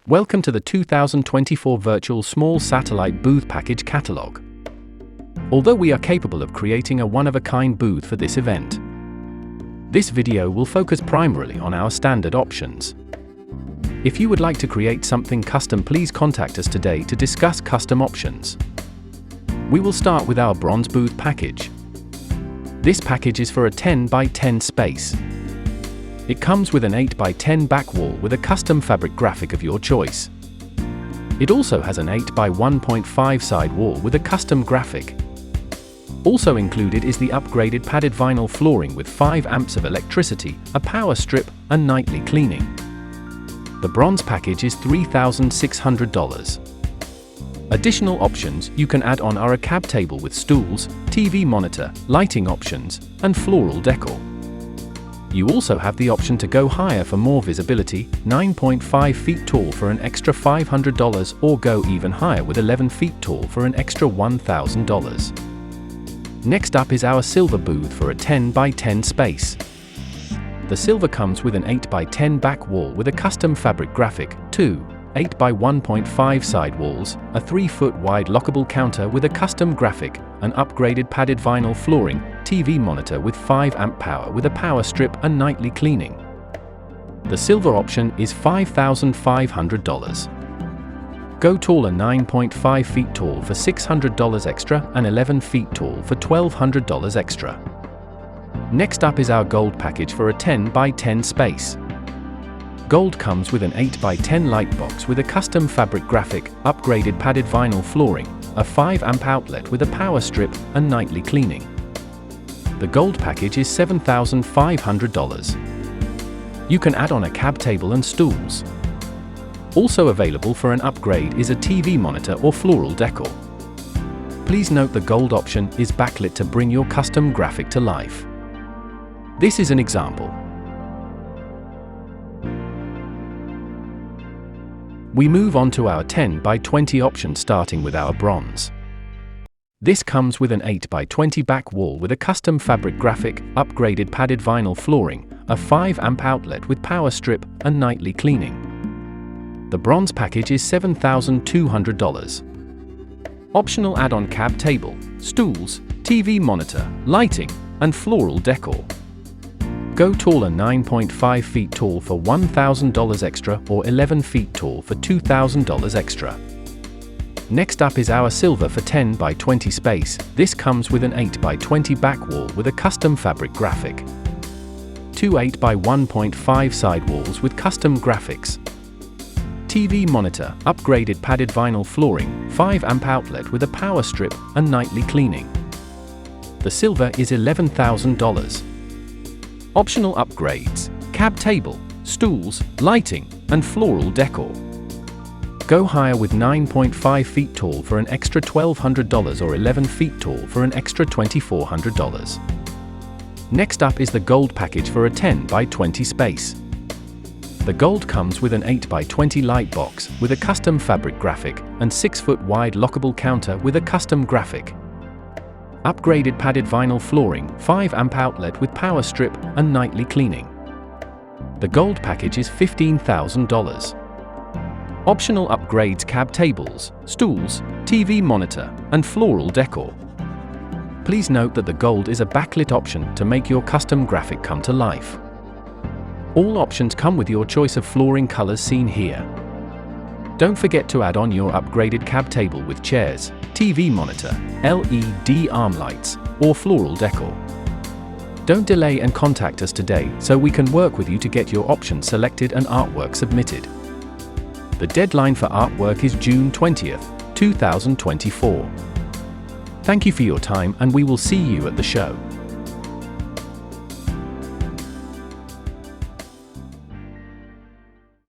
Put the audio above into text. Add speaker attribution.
Speaker 1: Welcome to the 2024 Virtual Small Satellite Booth Package Catalog. Although we are capable of creating a one-of-a-kind booth for this event, this video will focus primarily on our standard options. If you would like to create something custom, please contact us today to discuss custom options. We will start with our bronze booth package. This package is for a 10 by 10 space. It comes with an 8 by 10 back wall with a custom fabric graphic of your choice. It also has an 8 by 1.5 side wall with a custom graphic. Also included is the upgraded padded vinyl flooring with 5 amps of electricity, a power strip, and nightly cleaning. The bronze package is $3,600. Additional options you can add on are a cab table with stools, TV monitor, lighting options, and floral decor. You also have the option to go higher for more visibility, 9.5 feet tall for an extra $500, or go even higher with 11 feet tall for an extra $1,000. Next up is our silver booth for a 10 by 10 space. The silver comes with an 8 by 10 back wall with a custom fabric graphic, 2 8 by 1.5 side walls, a 3-foot wide lockable counter with a custom graphic, an upgraded padded vinyl flooring, TV monitor with 5 amp power with a power strip and nightly cleaning. The silver option is $5,500. Go taller, 9.5 feet tall for $600 extra and 11 feet tall for $1,200 extra. Next up is our gold package for a 10 by 10 space. Gold comes with an 8 by 10 light box with a custom fabric graphic, upgraded padded vinyl flooring, a 5 amp outlet with a power strip, and nightly cleaning. The gold package is $7,500. You can add on a cab table and stools. Also available for an upgrade is a TV monitor or floral decor. Please note the gold option is backlit to bring your custom graphic to life. This is an example. We move on to our 10 by 20 option, starting with our bronze. This comes with an 8 by 20 back wall with a custom fabric graphic, upgraded padded vinyl flooring, a 5 amp outlet with power strip, and nightly cleaning. The bronze package is $7,200. Optional add-on cab table, stools, TV monitor, lighting, and floral decor. Go taller, 9.5 feet tall for $1,000 extra or 11 feet tall for $2,000 extra. Next up is our silver for 10 by 20 space. This comes with an 8 by 20 back wall with a custom fabric graphic. 2 8 by 1.5 side walls with custom graphics. TV monitor, upgraded padded vinyl flooring, 5 amp outlet with a power strip, and nightly cleaning. The silver is $11,000. Optional upgrades: cab table, stools, lighting, and floral decor. Go higher with 9.5 feet tall for an extra $1,200 or 11 feet tall for an extra $2,400. Next up is the gold package for a 10 by 20 space. The gold comes with an 8 by 20 light box with a custom fabric graphic and 6-foot wide lockable counter with a custom graphic. Upgraded padded vinyl flooring, 5 amp outlet with power strip, and nightly cleaning. The gold package is $15,000. Optional upgrades: cab tables, stools, TV monitor, and floral decor. Please note that the gold is a backlit option to make your custom graphic come to life. All options come with your choice of flooring colors seen here. Don't forget to add on your upgraded cab table with chairs, TV monitor, LED arm lights, or floral decor. Don't delay and contact us today so we can work with you to get your option selected and artwork submitted. The deadline for artwork is June 20th, 2024. Thank you for your time, and we will see you at the show.